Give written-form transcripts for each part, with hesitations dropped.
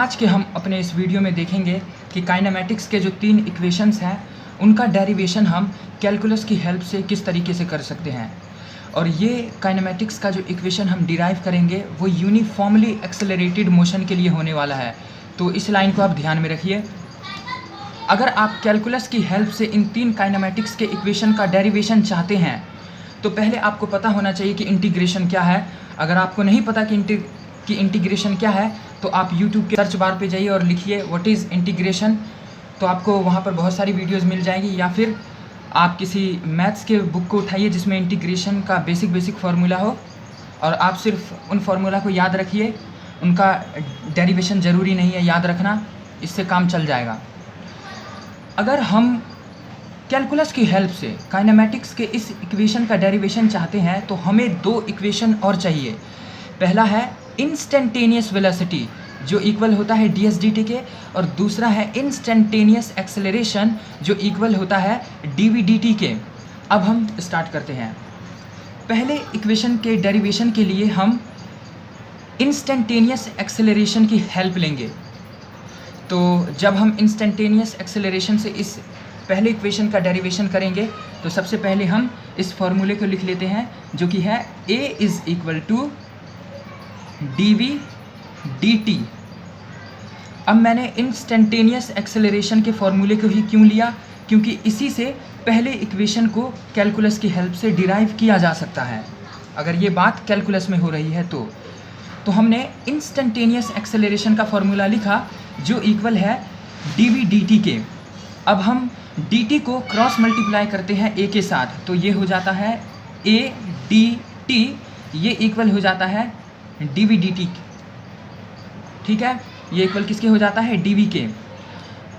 आज के हम अपने इस वीडियो में देखेंगे कि काइनेमैटिक्स के जो 3 इक्वेशंस हैं उनका डेरिवेशन हम कैलकुलस की हेल्प से किस तरीके से कर सकते हैं। और ये काइनेमैटिक्स का जो इक्वेशन हम डिराइव करेंगे वो यूनिफॉर्मली एक्सेलरेटेड मोशन के लिए होने वाला है। तो इस लाइन को आप ध्यान में रखिए। अगर आप कैलकुलस की हेल्प से इन 3 काइनेमैटिक्स के इक्वेशन का डेरिवेशन चाहते हैं तो पहले आपको पता होना चाहिए कि इंटीग्रेशन क्या है। अगर आपको नहीं पता कि इंटीग्रेशन क्या है तो आप YouTube के सर्च बार पे जाइए और लिखिए व्हाट इज़ इंटीग्रेशन, तो आपको वहाँ पर बहुत सारी वीडियोस मिल जाएंगी। या फिर आप किसी मैथ्स के बुक को उठाइए जिसमें इंटीग्रेशन का बेसिक फार्मूला हो और आप सिर्फ उन फार्मूला को याद रखिए, उनका डेरिवेशन ज़रूरी नहीं है याद रखना, इससे काम चल जाएगा। अगर हम कैलकुलस की हेल्प से काइनेमैटिक्स के इस इक्वेशन का डेरिवेशन चाहते हैं तो हमें 2 इक्वेशन और चाहिए। पहला है इंस्टेंटेनियस वेलोसिटी जो इक्वल होता है ds/dt के, और दूसरा है इंस्टेंटेनियस एक्सेलरेशन जो इक्वल होता है dv/dt के। अब हम स्टार्ट करते हैं। पहले इक्वेशन के डेरिवेशन के लिए हम इंस्टेंटेनियस एक्सेलरेशन की हेल्प लेंगे। तो जब हम इंस्टेंटेनियस एक्सेलरेशन से इस पहले इक्वेशन का डेरिवेशन करेंगे तो सबसे पहले हम इस फॉर्मूले को लिख लेते हैं जो कि है a is equal to dv/dt। अब मैंने इंस्टेंटेनियस एक्सेलरेशन के फॉर्मूले को ही क्यों लिया, क्योंकि इसी से पहले इक्वेशन को कैलकुलस की हेल्प से डिराइव किया जा सकता है। अगर ये बात कैलकुलस में हो रही है तो हमने इंस्टेंटेनियस एक्सेलरेशन का फॉर्मूला लिखा जो इक्वल है dv/dt के। अब हम dt को क्रॉस मल्टीप्लाई करते हैं a के साथ, तो ये हो जाता है a dt, ये इक्वल हो जाता है dv/dt। ठीक है, ये इक्वल किसके हो जाता है dv के।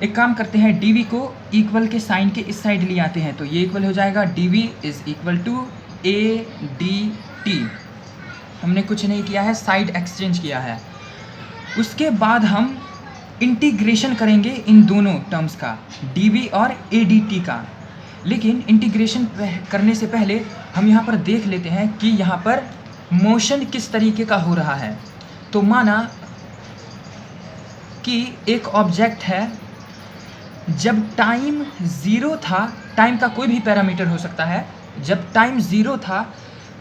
एक काम करते हैं, dv को इक्वल के साइन के इस साइड ले आते हैं, तो ये इक्वल हो जाएगा dv is equal to a dt। हमने कुछ नहीं किया है, साइड एक्सचेंज किया है। उसके बाद हम इंटीग्रेशन करेंगे इन दोनों टर्म्स का, dv और a dt का। लेकिन इंटीग्रेशन करने से पहले हम यहाँ पर देख लेते हैं कि यहाँ पर मोशन किस तरीके का हो रहा है। तो माना कि एक ऑब्जेक्ट है, जब टाइम 0 था, टाइम का कोई भी पैरामीटर हो सकता है, जब टाइम 0 था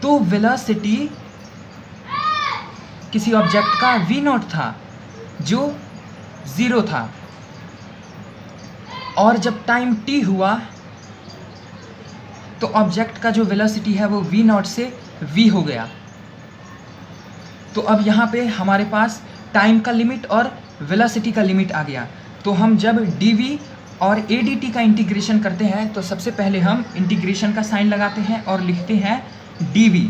तो वेलोसिटी किसी ऑब्जेक्ट का v0 था जो 0 था, और जब टाइम t हुआ तो ऑब्जेक्ट का जो वेलोसिटी है वो v0 से v हो गया। तो अब यहाँ पे हमारे पास टाइम का लिमिट और वेलोसिटी का लिमिट आ गया। तो हम जब dv और a dt का इंटीग्रेशन करते हैं तो सबसे पहले हम इंटीग्रेशन का साइन लगाते हैं और लिखते हैं dv।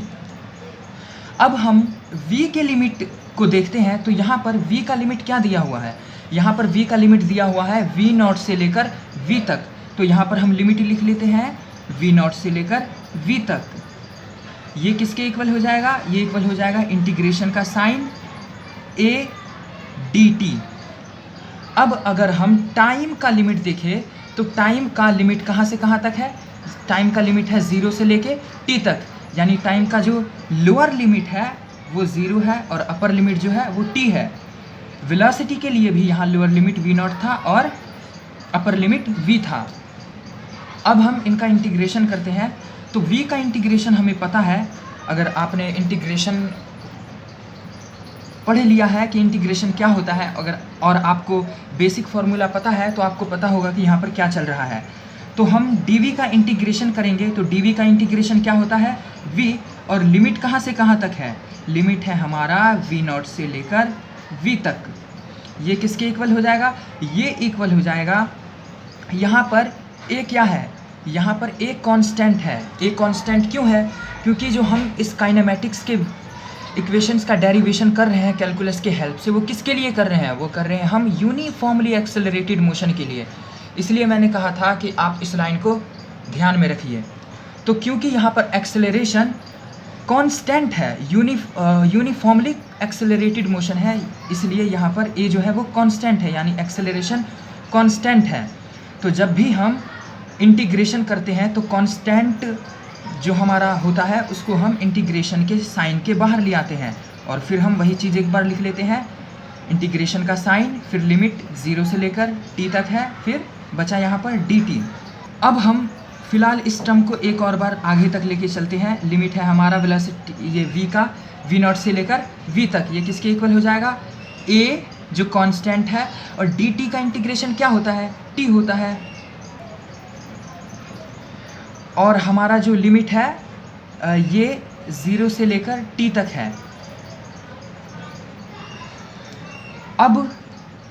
अब हम v के लिमिट को देखते हैं, तो यहाँ पर v का लिमिट क्या दिया हुआ है, यहाँ पर v का लिमिट दिया हुआ है v0 से लेकर v तक। तो यहाँ पर हम लिमिट लिख लेते हैं v0 से लेकर v तक। ये किसके इक्वल हो जाएगा, ये इक्वल हो जाएगा इंटीग्रेशन का साइन a dt। अब अगर हम टाइम का लिमिट देखें तो टाइम का लिमिट कहाँ से कहाँ तक है, टाइम का लिमिट है 0 से लेके t तक, यानी टाइम का जो लोअर लिमिट है वो 0 है और अपर लिमिट जो है वो t है। वेलोसिटी के लिए भी यहाँ लोअर लिमिट v0 था और अपर लिमिट v था। अब हम इनका इंटीग्रेशन करते हैं, तो v का इंटीग्रेशन हमें पता है। अगर आपने इंटीग्रेशन पढ़ लिया है कि इंटीग्रेशन क्या होता है, अगर और आपको बेसिक फार्मूला पता है तो आपको पता होगा कि यहाँ पर क्या चल रहा है। तो हम dv का इंटीग्रेशन करेंगे, तो dv का इंटीग्रेशन क्या होता है v, और लिमिट कहाँ से कहाँ तक है, लिमिट है हमारा v0 से लेकर v तक। ये किसके इक्वल हो जाएगा, ये इक्वल हो जाएगा, यहाँ पर a क्या है, यहाँ पर a कांस्टेंट है। a कांस्टेंट क्यों है, क्योंकि जो हम इस काइनेमैटिक्स के इक्वेशंस का डेरिवेशन कर रहे हैं कैलकुलस के हेल्प से, वो किसके लिए कर रहे हैं, वो कर रहे हैं हम यूनिफॉर्मली एक्सेलरेटेड मोशन के लिए। इसलिए मैंने कहा था कि आप इस लाइन को ध्यान में रखिए। तो क्योंकि यहाँ पर एक्सेलरेशन कांस्टेंट है, यूनिफॉर्मली एक्सेलरेटेड मोशन है, इसलिए यहाँ पर a जो है वो कांस्टेंट है, यानी एक्सेलरेशन कांस्टेंट है। तो जब भी हम इंटीग्रेशन करते हैं तो कांस्टेंट जो हमारा होता है उसको हम इंटीग्रेशन के साइन के बाहर ले आते हैं, और फिर हम वही चीज़ एक बार लिख लेते हैं इंटीग्रेशन का साइन, फिर लिमिट 0 से लेकर t तक है, फिर बचा यहाँ पर dt। अब हम फिलहाल इस टर्म को एक और बार आगे तक लेके चलते हैं। लिमिट है हमारा वेलोसिटी ये v का, v0 से लेकर v तक, ये किसके इक्वल हो जाएगा, a जो कांस्टेंट है, और dt का इंटीग्रेशन क्या होता है, t होता है। और हमारा जो लिमिट है ये 0 से लेकर t तक है। अब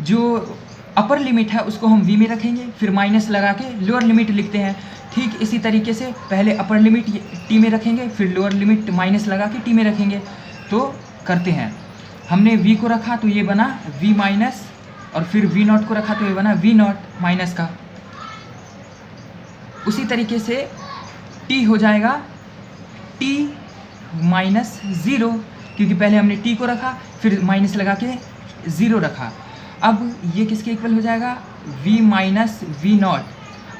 जो अपर लिमिट है उसको हम v में रखेंगे, फिर माइनस लगा के लोअर लिमिट लिखते हैं। ठीक इसी तरीके से पहले अपर लिमिट t में रखेंगे, फिर लोअर लिमिट माइनस लगा के t में रखेंगे। तो करते हैं, हमने v को रखा तो ये बना v माइनस, और फिर v0 को रखा तो ये बना v0 माइनस का। उसी तरीके से t हो जाएगा t माइनस 0, क्योंकि पहले हमने t को रखा फिर माइनस लगा के 0 रखा। अब ये किसके इक्वल हो जाएगा, v माइनस v0।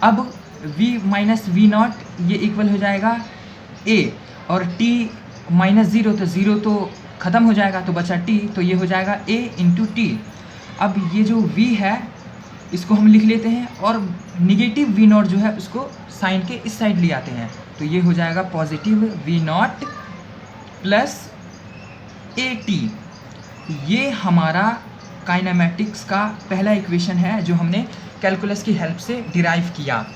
अब v माइनस v0 ये इक्वल हो जाएगा a, और t माइनस 0 तो 0 तो ख़त्म हो जाएगा, तो बचा t, तो ये हो जाएगा a इंटू टी। अब ये जो v है इसको हम लिख लेते हैं, और निगेटिव v0 जो है उसको साइन के इस साइड ले आते हैं, तो ये हो जाएगा पॉजिटिव v0 प्लस at। ये हमारा काइनेमैटिक्स का पहला इक्वेशन है जो हमने कैलकुलस की हेल्प से डिराइव किया।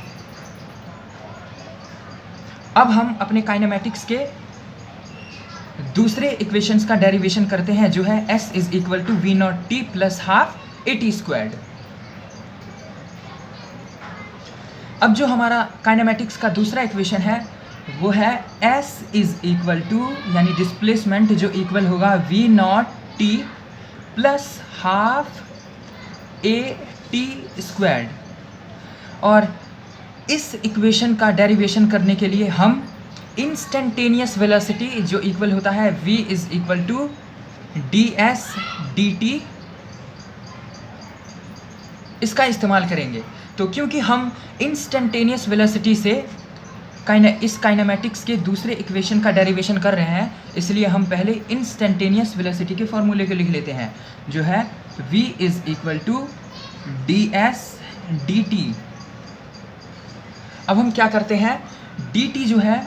अब हम अपने काइनेमैटिक्स के दूसरे इक्वेशंस का डेरिवेशन करते हैं, जो है s is equal to v0t plus half at²। अब जो हमारा काइनेमैटिक्स का दूसरा इक्वेशन है वो है s इज इक्वल टू, यानी डिस्प्लेसमेंट जो इक्वल होगा v0t प्लस हाफ at²। और इस इक्वेशन का डेरिवेशन करने के लिए हम इंस्टेंटेनियस वेलोसिटी जो इक्वल होता है v is equal to ds dt, इसका इस्तेमाल करेंगे। तो क्योंकि हम इंस्टेंटेनियस वेलोसिटी से इस काइनेमैटिक्स के दूसरे इक्वेशन का डेरिवेशन कर रहे हैं, इसलिए हम पहले इंस्टेंटेनियस वेलोसिटी के फॉर्मूले को लिख लेते हैं, जो है v is equal to ds dt। अब हम क्या करते हैं, dt जो है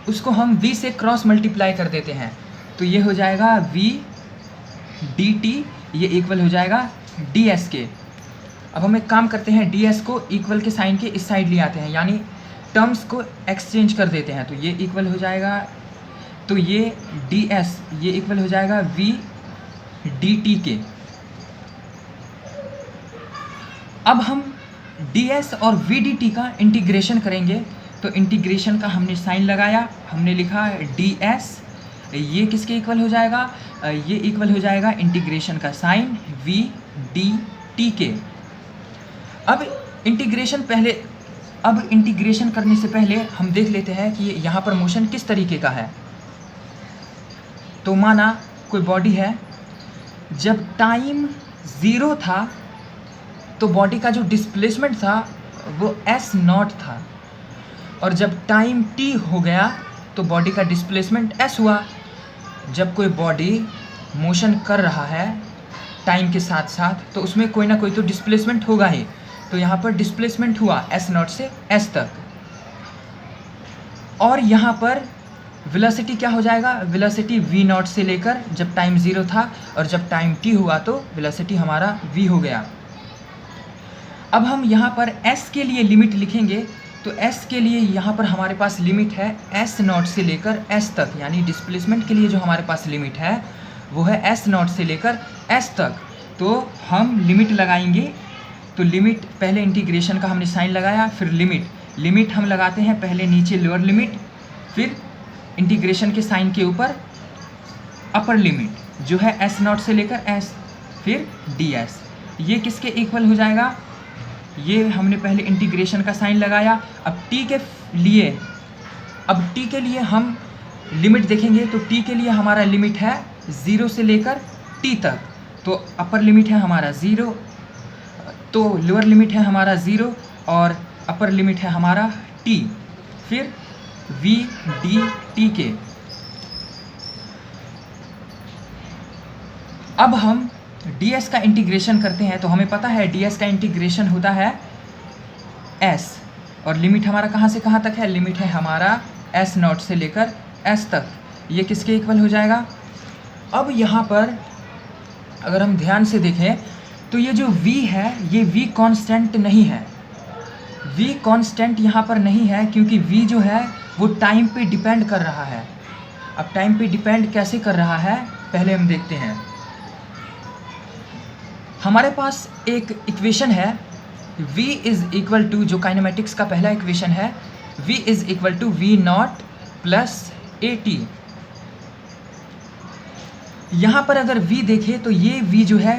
उसको हम v से क्रॉस मल्टीप्लाई कर देते हैं, तो ये हो जाएगा v dt, ये इक्वल हो जाएगा ds के। अब हम एक काम करते हैं, ds को इक्वल के साइन के इस साइड ले आते हैं, यानी टर्म्स को एक्सचेंज कर देते हैं, तो ये इक्वल हो जाएगा, तो ये ds ये इक्वल हो जाएगा v dt के। अब हम ds और v dt का इंटीग्रेशन करेंगे, तो इंटीग्रेशन का हमने साइन लगाया, हमने लिखा ds, ये किसके इक्वल हो जाएगा, ये इक्वल हो जाएगा इंटीग्रेशन का साइन v dt के। अब इंटीग्रेशन करने से पहले हम देख लेते हैं कि यहाँ पर मोशन किस तरीके का है। तो माना कोई बॉडी है, जब टाइम 0 था तो बॉडी का जो डिस्प्लेसमेंट था वो s0 था, और जब टाइम t हो गया तो बॉडी का डिस्प्लेसमेंट s हुआ। जब कोई बॉडी मोशन कर रहा है टाइम के साथ साथ तो उसमें कोई ना कोई तो डिस्प्लेसमेंट होगा ही, तो यहाँ पर डिस्प्लेसमेंट हुआ s0 से s तक। और यहाँ पर वेलोसिटी क्या हो जाएगा, वेलोसिटी v0 से लेकर जब टाइम 0 था और जब टाइम t हुआ तो वेलोसिटी हमारा v हो गया। अब हम यहाँ पर s के लिए लिमिट लिखेंगे, तो s के लिए यहाँ पर हमारे पास लिमिट है s0 से लेकर s तक, यानी डिस्प्लेसमेंट के लिए जो हमारे पास लिमिट है वो है s0 से लेकर s तक। तो हम लिमिट लगाएंगे, तो लिमिट पहले इंटीग्रेशन का हमने साइन लगाया, फिर लिमिट हम लगाते हैं पहले नीचे लोअर लिमिट, फिर इंटीग्रेशन के साइन के ऊपर अपर लिमिट जो है s0 से लेकर s, फिर ds। ये किसके इक्वल हो जाएगा, ये हमने पहले इंटीग्रेशन का साइन लगाया। अब t के लिए हम लिमिट देखेंगे, तो t के लिए हमारा लिमिट है 0 से लेकर t तक, तो अपर लिमिट है हमारा 0, तो लोअर लिमिट है हमारा 0 और अपर लिमिट है हमारा t, फिर v dt के। अब हम ds का इंटीग्रेशन करते हैं तो हमें पता है ds का इंटीग्रेशन होता है s, और लिमिट हमारा कहाँ से कहाँ तक है, लिमिट है हमारा s0 से लेकर s तक। ये किसके इक्वल हो जाएगा। अब यहाँ पर अगर हम ध्यान से देखें तो ये जो v है ये v कांस्टेंट नहीं है, v कांस्टेंट यहाँ पर नहीं है क्योंकि v जो है वो टाइम पे डिपेंड कर रहा है। अब टाइम पे डिपेंड कैसे कर रहा है पहले हम देखते हैं। हमारे पास एक इक्वेशन है v इज़ इक्वल टू, जो काइनेमेटिक्स का पहला इक्वेशन है, v is equal to v0 plus at। यहाँ पर अगर v देखें तो ये v जो है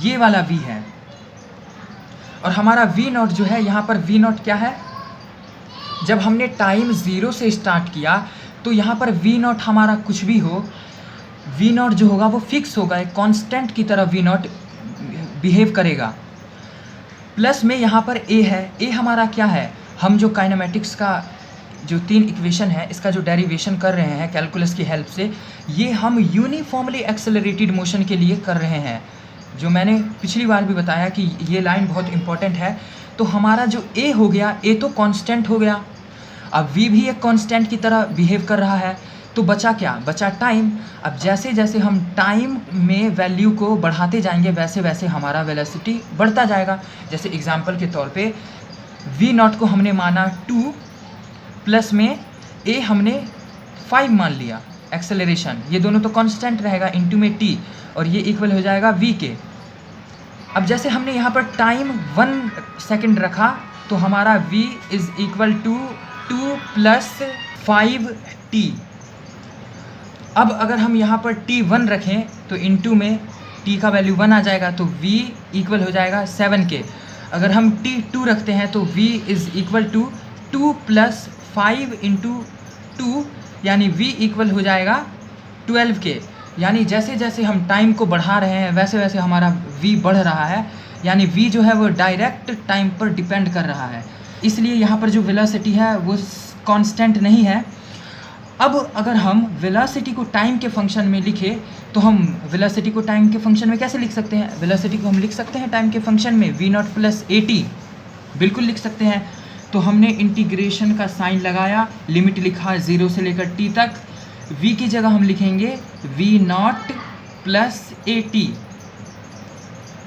ये वाला v है, और हमारा v0 जो है यहाँ पर v0 क्या है, जब हमने टाइम 0 से स्टार्ट किया तो यहाँ पर v0 हमारा कुछ भी हो, v0 जो होगा वो फिक्स होगा, एक कांस्टेंट की तरह v0 बिहेव करेगा। प्लस में यहाँ पर a है, a हमारा क्या है, हम जो काइनेमेटिक्स का जो 3 इक्वेशन है इसका जो डेरिवेशन कर रहे हैं कैलकुलस की हेल्प से, ये हम यूनिफॉर्मली एक्सेलरेटेड मोशन के लिए कर रहे हैं। जो मैंने पिछली बार भी बताया कि ये लाइन बहुत इंपॉर्टेंट है। तो हमारा जो a हो गया, a तो कांस्टेंट हो गया, अब v भी एक कांस्टेंट की तरह बिहेव कर रहा है, तो बचा क्या, बचा टाइम। अब जैसे जैसे हम टाइम में वैल्यू को बढ़ाते जाएंगे वैसे वैसे हमारा वेलोसिटी बढ़ता जाएगा। जैसे एग्जांपल के तौर पे v0 को हमने माना 2, प्लस में a हमने 5 मान लिया एक्सेलरेशन, ये दोनों तो कांस्टेंट रहेगा, इनटू में t, और ये इक्वल हो जाएगा v के। अब जैसे हमने यहाँ पर टाइम 1 सेकंड रखा तो हमारा v is equal to 2 plus 5t। अब अगर हम यहाँ पर t1 रखें तो इनटू में t का वैल्यू 1 आ जाएगा, तो v इक्वल हो जाएगा 7 के। अगर हम t2 रखते हैं तो v is equal to 2 plus 5 into 2, यानी v इक्वल हो जाएगा 12 के। यानी जैसे जैसे हम टाइम को बढ़ा रहे हैं वैसे वैसे हमारा v बढ़ रहा है, यानी v जो है वो डायरेक्ट टाइम पर डिपेंड कर रहा है, इसलिए यहाँ पर जो वेलोसिटी है वो कांस्टेंट नहीं है। अब अगर हम वेलोसिटी को टाइम के फंक्शन में लिखें तो हम वेलोसिटी को टाइम के फंक्शन में कैसे लिख सकते हैं, वेलोसिटी को हम लिख सकते हैं टाइम के फंक्शन में v0 प्लस at, बिल्कुल लिख सकते हैं। तो हमने इंटीग्रेशन का साइन लगाया, लिमिट लिखा 0 से लेकर t तक, v की जगह हम लिखेंगे v0 प्लस at,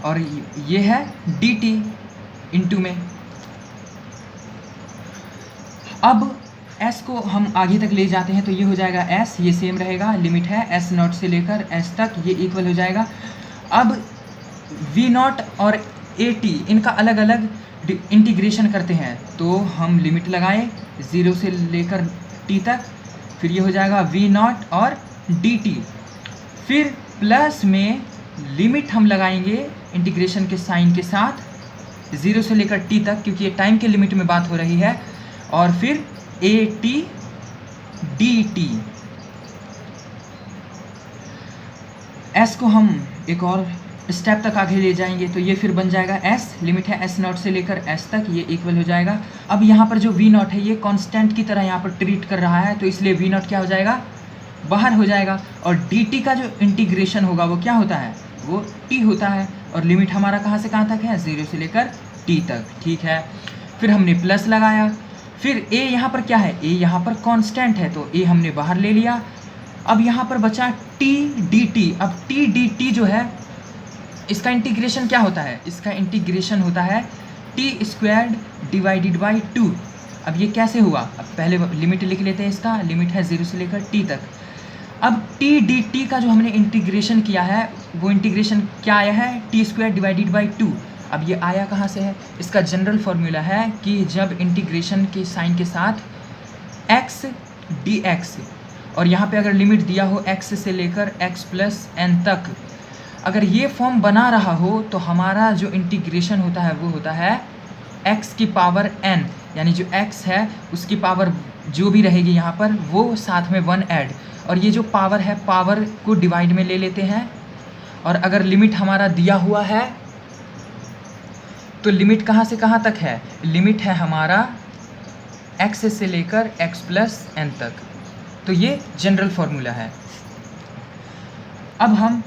और ये है dt इंटू में। अब s को हम आगे तक ले जाते हैं तो ये हो जाएगा s, ये सेम रहेगा, लिमिट है s0 से लेकर s तक, ये इक्वल हो जाएगा। अब v0 और at इनका अलग अलग इंटीग्रेशन करते हैं तो हम लिमिट लगाएं 0 से लेकर t तक, फिर ये हो जाएगा v0 और dt, फिर प्लस में लिमिट हम लगाएंगे इंटीग्रेशन के साइन के साथ 0 से लेकर t तक, क्योंकि ये टाइम के लिमिट में बात हो रही है, और फिर at dt। s को हम एक और स्टेप तक आगे ले जाएंगे तो ये फिर बन जाएगा s, लिमिट है s0 से लेकर s तक, ये इक्वल हो जाएगा। अब यहाँ पर जो v0 है ये कांस्टेंट की तरह यहाँ पर ट्रीट कर रहा है, तो इसलिए v0 क्या हो जाएगा, बाहर हो जाएगा, और dt का जो इंटीग्रेशन होगा वो क्या होता है, वो t होता है, और लिमिट हमारा कहाँ से कहाँ तक है, 0 से लेकर t तक, ठीक है। फिर हमने प्लस लगाया, फिर a यहाँ पर क्या है, a यहाँ पर कांस्टेंट है तो a हमने बाहर ले लिया। अब यहाँ पर बचा t dt। अब t dt जो है इसका इंटीग्रेशन क्या होता है, इसका इंटीग्रेशन होता है t स्क्वायर्ड डिवाइडेड बाई 2। अब ये कैसे हुआ, अब पहले लिमिट लिख लेते हैं, इसका लिमिट है 0 से लेकर t तक। अब t dt का जो हमने इंटीग्रेशन किया है वो इंटीग्रेशन क्या आया है, t स्क्वायर डिवाइडेड बाई 2। अब ये आया कहाँ से है, इसका जनरल फार्मूला है कि जब इंटीग्रेशन के साइन के साथ x dx, और यहाँ पे अगर लिमिट दिया हो x से लेकर x प्लस n तक, अगर ये फॉर्म बना रहा हो तो हमारा जो इंटीग्रेशन होता है वो होता है x की पावर n, यानी जो x है उसकी पावर जो भी रहेगी यहाँ पर वो साथ में 1 ऐड, और ये जो पावर है पावर को डिवाइड में ले लेते हैं, और अगर लिमिट हमारा दिया हुआ है तो लिमिट कहाँ से कहाँ तक है, लिमिट है हमारा x से लेकर x प्लस n तक। तो ये जनरल फार्मूला है। अब हम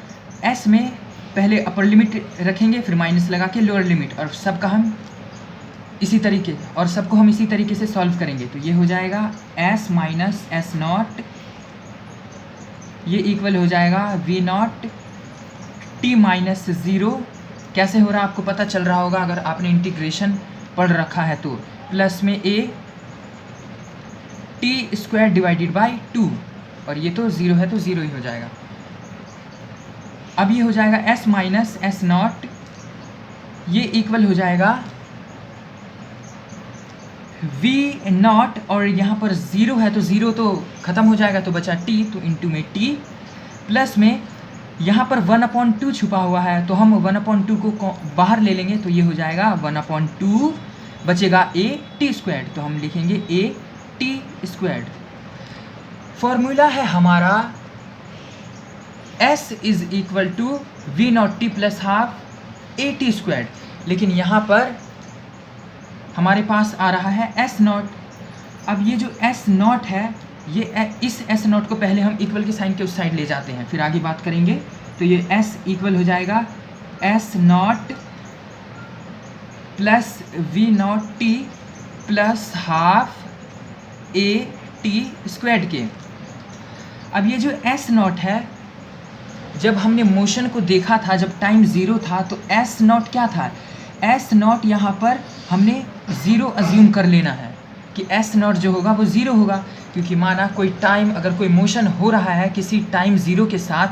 s में पहले अपर लिमिट रखेंगे, फिर माइनस लगा के लोअर लिमिट, और सबको हम इसी तरीके से सॉल्व करेंगे। तो ये हो जाएगा s माइनस एस नॉट, ये इक्वल हो जाएगा v नॉट t माइनस 0। कैसे हो रहा है आपको पता चल रहा होगा अगर आपने इंटीग्रेशन पढ़ रखा है तो, प्लस में a t square divided by 2, और ये तो 0 है तो 0 ही हो जाएगा। अब ये हो जाएगा s माइनस एस नॉट, ये इक्वल हो जाएगा v नॉट, और यहाँ पर 0 है तो 0 तो ख़त्म हो जाएगा तो बचा t, तो इंटू में t, प्लस में यहाँ पर 1/2 छुपा हुआ है तो हम 1/2 को बाहर ले लेंगे, तो ये हो जाएगा 1/2, बचेगा a t स्क्वायर, तो हम लिखेंगे a t स्क्वायर। फॉर्मूला है हमारा s is equal to v naught t plus half a t square, लेकिन यहाँ पर हमारे पास आ रहा है s नॉट। अब ये जो s नॉट है, ये इस s नॉट को पहले हम इक्वल के साइन के उस साइड ले जाते हैं, फिर आगे बात करेंगे। तो ये s इक्वल हो जाएगा s naught plus v naught t plus half a t square के। अब ये जो s नॉट है, जब हमने मोशन को देखा था जब टाइम 0 था तो s नॉट क्या था, s नॉट यहाँ पर हमने 0 अज्यूम कर लेना है कि s नॉट जो होगा वो 0 होगा, क्योंकि माना कोई टाइम, अगर कोई मोशन हो रहा है किसी टाइम 0 के साथ,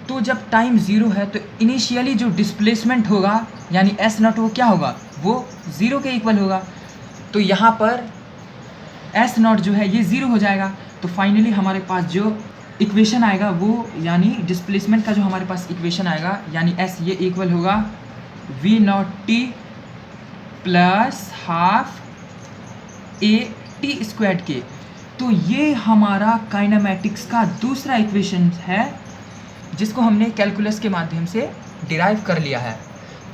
तो जब टाइम 0 है तो इनिशियली जो डिस्प्लेसमेंट होगा यानी s नॉट वो क्या होगा, वो 0 के इक्वल होगा। तो यहाँ पर s नॉट जो है ये 0 हो जाएगा। तो फाइनली हमारे पास जो इक्वेशन आएगा वो, यानी डिस्प्लेसमेंट का जो हमारे पास इक्वेशन आएगा, यानी s ये इक्वल होगा v naught t plus half a t square के। तो ये हमारा काइनेमैटिक्स का दूसरा इक्वेशन है जिसको हमने कैलकुलस के माध्यम से डिराइव कर लिया है।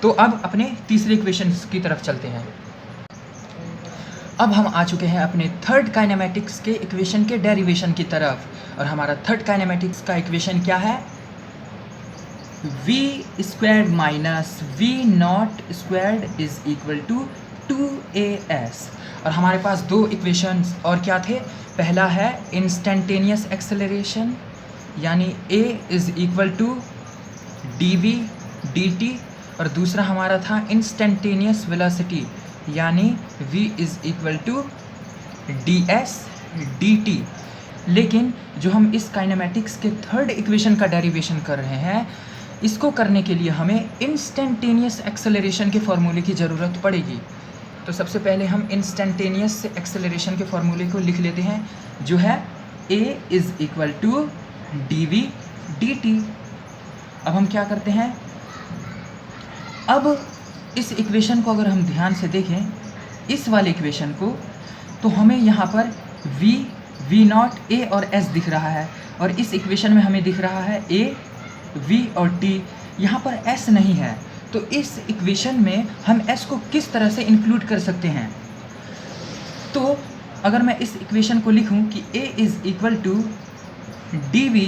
तो अब अपने तीसरे इक्वेशन की तरफ चलते हैं। अब हम आ चुके हैं अपने थर्ड काइनेमैटिक्स के इक्वेशन के डेरिवेशन की तरफ, और हमारा थर्ड काइनेमैटिक्स का इक्वेशन क्या है, v square minus v naught square is equal to 2as। और हमारे पास दो इक्वेशंस और क्या थे, पहला है इंस्टेंटेनियस एक्सेलरेशन यानी a is equal to dv dt, और दूसरा हमारा था इंस्टेंटेनियस वेलोसिटी यानी v is equal to ds dt। लेकिन जो हम इस काइनेमैटिक्स के थर्ड इक्वेशन का डेरिवेशन कर रहे हैं, इसको करने के लिए हमें इंस्टेंटेनियस एक्सेलरेशन के फॉर्मूले की ज़रूरत पड़ेगी। तो सबसे पहले हम इंस्टेंटेनियस एक्सेलरेशन के फॉर्मूले को लिख लेते हैं, जो है a is equal to dv dt। अब हम क्या करते हैं, अब इस इक्वेशन को अगर हम ध्यान से देखें, इस वाले इक्वेशन को, तो हमें यहाँ पर v नॉट a और s दिख रहा है, और इस इक्वेशन में हमें दिख रहा है a v और t, यहाँ पर s नहीं है। तो इस इक्वेशन में हम s को किस तरह से इंक्लूड कर सकते हैं। तो अगर मैं इस इक्वेशन को लिखूं कि a is equal to dv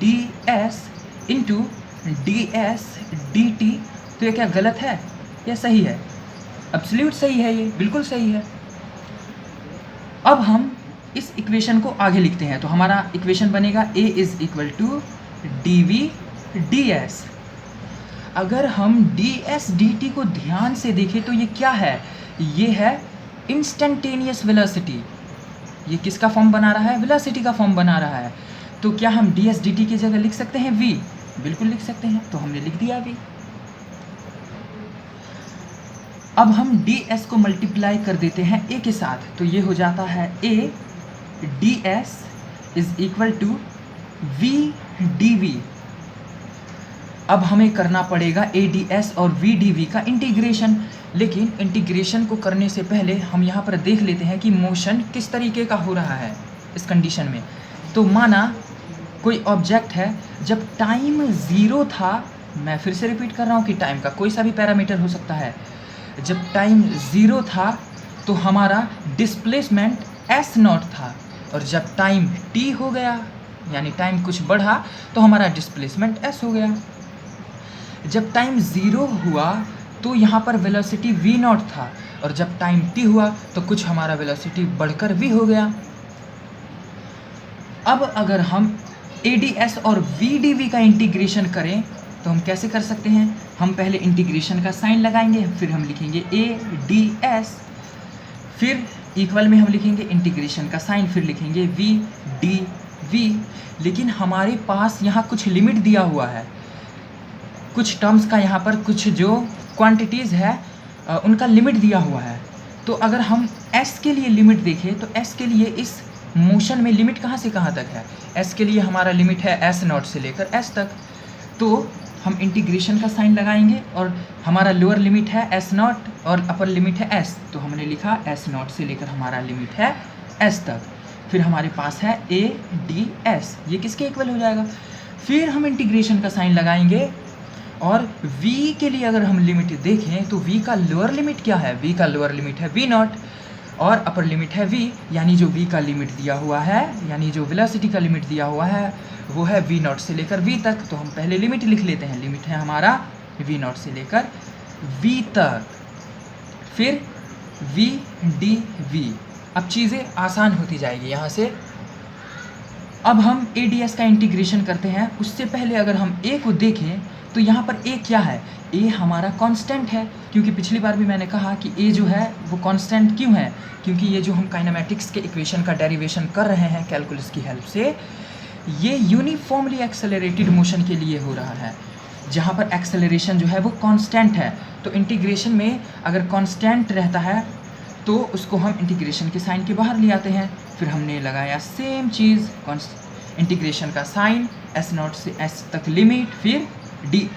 ds into ds dt, तो ये क्या गलत है या सही है? एब्सोल्यूट सही है, ये बिल्कुल सही है। अब हम इस इक्वेशन को आगे लिखते हैं, तो हमारा इक्वेशन बनेगा a is equal to dv ds। अगर हम ds dt को ध्यान से देखें तो ये क्या है, ये है इंस्टेंटेनियस वेलोसिटी। ये किसका फॉर्म बना रहा है, वेलोसिटी का फॉर्म बना रहा है। तो क्या हम ds dt की जगह लिख सकते हैं v? बिल्कुल लिख सकते हैं, तो हमने लिख दिया v। अब हम ds को मल्टीप्लाई कर देते हैं a के साथ, तो ये हो जाता है a ds is equal to v dv। अब हमें करना पड़ेगा a ds और v dv का इंटीग्रेशन, लेकिन इंटीग्रेशन को करने से पहले हम यहाँ पर देख लेते हैं कि मोशन किस तरीके का हो रहा है इस कंडीशन में। तो माना कोई ऑब्जेक्ट है, जब टाइम 0 था, मैं फिर से रिपीट कर रहा हूँ कि टाइम का कोई सा भी पैरामीटर हो सकता है, जब टाइम 0 था तो हमारा डिस्प्लेसमेंट s नॉट था, और जब टाइम t हो गया यानी टाइम कुछ बढ़ा तो हमारा डिस्प्लेसमेंट s हो गया। जब टाइम 0 हुआ तो यहाँ पर वेलोसिटी v नॉट था, और जब टाइम t हुआ तो कुछ हमारा वेलोसिटी बढ़कर v हो गया। अब अगर हम ADS और VDV का इंटीग्रेशन करें तो हम कैसे कर सकते हैं? हम पहले इंटीग्रेशन का साइन लगाएंगे, फिर हम लिखेंगे ADS, फिर इक्वल में हम लिखेंगे इंटीग्रेशन का साइन, फिर लिखेंगे VDV। लेकिन हमारे पास यहाँ कुछ लिमिट दिया हुआ है, कुछ टर्म्स का यहाँ पर कुछ जो क्वांटिटीज़ है उनका लिमिट दिया हुआ है। तो अगर हम s के लिए लिमिट देखें तो s के लिए इस मोशन में लिमिट कहाँ से कहाँ तक है? s के लिए हमारा लिमिट है s नॉट से लेकर s तक। तो हम इंटीग्रेशन का साइन लगाएंगे और हमारा लोअर लिमिट है s नॉट और अपर लिमिट है s, तो हमने लिखा s नॉट से लेकर हमारा लिमिट है s तक। फिर हमारे पास है ADS, ये किसके इक्वल हो जाएगा? फिर हम इंटीग्रेशन का साइन लगाएंगे और v के लिए अगर हम लिमिट देखें तो v का लोअर लिमिट क्या है? v का लोअर लिमिट है v नॉट और अपर लिमिट है v, यानी जो v का लिमिट दिया हुआ है, यानी जो वेलोसिटी का लिमिट दिया हुआ है वो है v नॉट से लेकर v तक। तो हम पहले लिमिट लिख लेते हैं, लिमिट है हमारा v नॉट से लेकर v तक, फिर VDV। अब चीज़ें आसान होती जाएगी यहाँ से। अब हम ADS का इंटीग्रेशन करते हैं, उससे पहले अगर हम A को देखें तो यहाँ पर A क्या है? A हमारा कांस्टेंट है, क्योंकि पिछली बार भी मैंने कहा कि A जो है वो कांस्टेंट क्यों है? क्योंकि ये जो हम काइनेमैटिक्स के इक्वेशन का डेरिवेशन कर रहे हैं कैलकुलस की हेल्प से, ये यूनिफॉर्मली एक्सेलरेटेड मोशन के लिए हो रहा है, जहाँ पर एक्सेलरेशन जो है वो कांस्टेंट है। तो इंटीग्रेशन में अगर कांस्टेंट रहता है तो उसको हम इंटीग्रेशन के साइन के बाहर ले आते हैं। फिर हमने लगाया सेम चीज़, इंटीग्रेशन का साइन, s नॉट से s तक लिमिट, फिर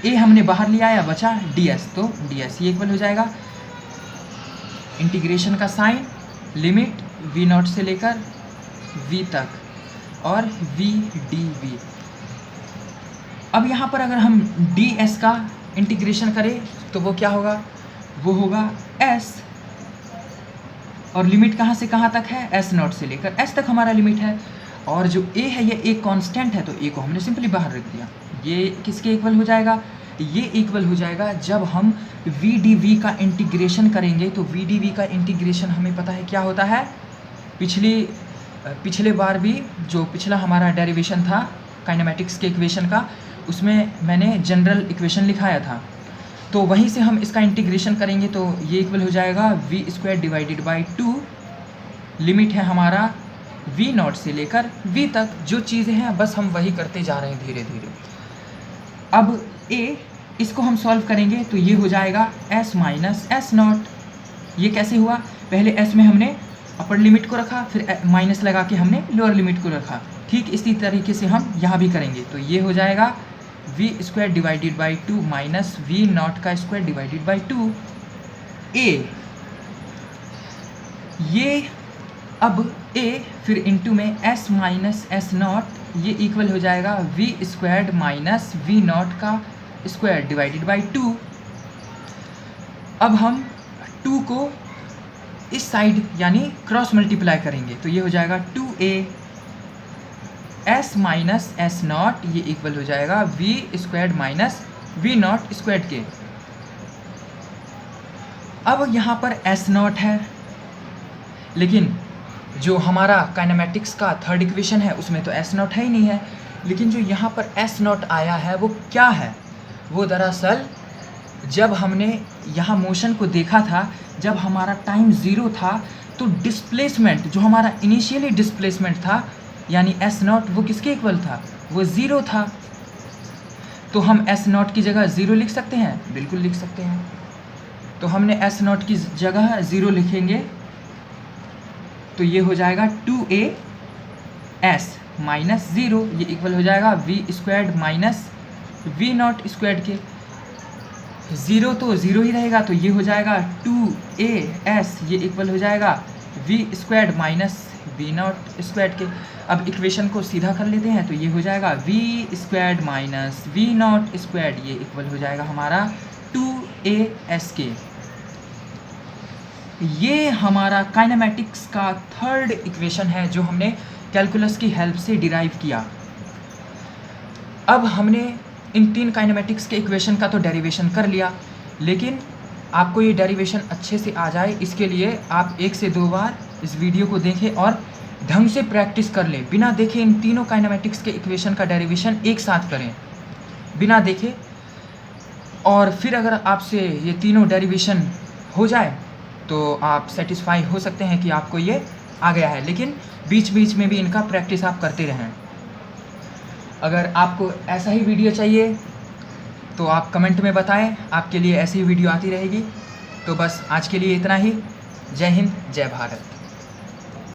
a हमने बाहर ले आया, बचा ds, तो ds ये इक्वल हो जाएगा इंटीग्रेशन का साइन, लिमिट v नॉट से लेकर v तक और VDV। अब यहाँ पर अगर हम ds का इंटीग्रेशन करें तो वो क्या होगा? वो होगा s, और लिमिट कहाँ से कहाँ तक है? s नॉट से लेकर s तक हमारा लिमिट है, और जो a है ये एक कांस्टेंट है, तो a को हमने सिंपली बाहर रख दिया। ये किसके इक्वल हो जाएगा? ये इक्वल हो जाएगा जब हम VDV का इंटीग्रेशन करेंगे। तो VDV का इंटीग्रेशन हमें पता है क्या होता है, पिछले बार भी जो पिछला हमारा डेरिवेशन था काइनेमैटिक्स के इक्वेशन का, उसमें मैंने जनरल इक्वेशन लिखाया था, तो वहीं से हम इसका इंटीग्रेशन करेंगे तो ये इक्वल हो जाएगा v² डिवाइडेड बाई 2, लिमिट है हमारा v नॉट से लेकर v तक। जो चीज़ें हैं बस हम वही करते जा रहे हैं धीरे धीरे। अब a, इसको हम सॉल्व करेंगे तो ये हो जाएगा s माइनस s नॉट। ये कैसे हुआ? पहले s में हमने अपर लिमिट को रखा, फिर माइनस लगा के हमने लोअर लिमिट को रखा। ठीक इसी तरीके से हम यहाँ भी करेंगे, तो ये हो जाएगा v² divided by 2 minus v not का स्क्वायर डिवाइडेड बाई 2 a। ये अब a फिर इंटू में s माइनस s नॉट, ये इक्वल हो जाएगा v² माइनस v नॉट का स्क्वायर डिवाइडेड बाई 2। अब हम 2 को इस साइड यानी क्रॉस मल्टीप्लाई करेंगे तो ये हो जाएगा 2a s minus s not, ये इक्वल हो जाएगा v² minus v not square के। अब यहाँ पर s नॉट है, लेकिन जो हमारा काइनेमैटिक्स का थर्ड इक्वेशन है उसमें तो s नॉट है ही नहीं है। लेकिन जो यहाँ पर s नॉट आया है वो क्या है? वो दरअसल जब हमने यहाँ मोशन को देखा था, जब हमारा टाइम 0 था तो डिस्प्लेसमेंट, जो हमारा इनिशियली डिस्प्लेसमेंट था यानी s नॉट, वो किसके इक्वल था? वो 0 था। तो हम s नॉट की जगह 0 लिख सकते हैं, बिल्कुल लिख सकते हैं। तो हमने s नॉट की जगह 0 लिखेंगे तो ये हो जाएगा 2a s माइनस 0, ये इक्वल हो जाएगा v² minus v not square के। 0 तो 0 ही रहेगा, तो ये हो जाएगा 2as, ये इक्वल हो जाएगा v² minus v not square के। अब इक्वेशन को सीधा कर लेते हैं तो ये हो जाएगा v² minus v not square, ये इक्वल हो जाएगा हमारा 2as के। ये हमारा काइनेमैटिक्स का थर्ड इक्वेशन है जो हमने कैलकुलस की हेल्प से डिराइव किया। अब हमने इन 3 काइनेमेटिक्स के इक्वेशन का तो डेरिवेशन कर लिया, लेकिन आपको ये डेरिवेशन अच्छे से आ जाए इसके लिए आप 1 से 2 बार इस वीडियो को देखें और ढंग से प्रैक्टिस कर लें। बिना देखे इन तीनों काइनेमेटिक्स के इक्वेशन का डेरिवेशन एक साथ करें बिना देखे, और फिर अगर आपसे ये तीनों डेरिवेशन हो जाए तो आप सेटिस्फाई हो सकते हैं कि आपको ये आ गया है। लेकिन बीच बीच में भी इनका प्रैक्टिस आप करते रहें। अगर आपको ऐसा ही वीडियो चाहिए तो आप कमेंट में बताएं, आपके लिए ऐसी वीडियो आती रहेगी। तो बस आज के लिए इतना ही। जय हिंद, जय भारत।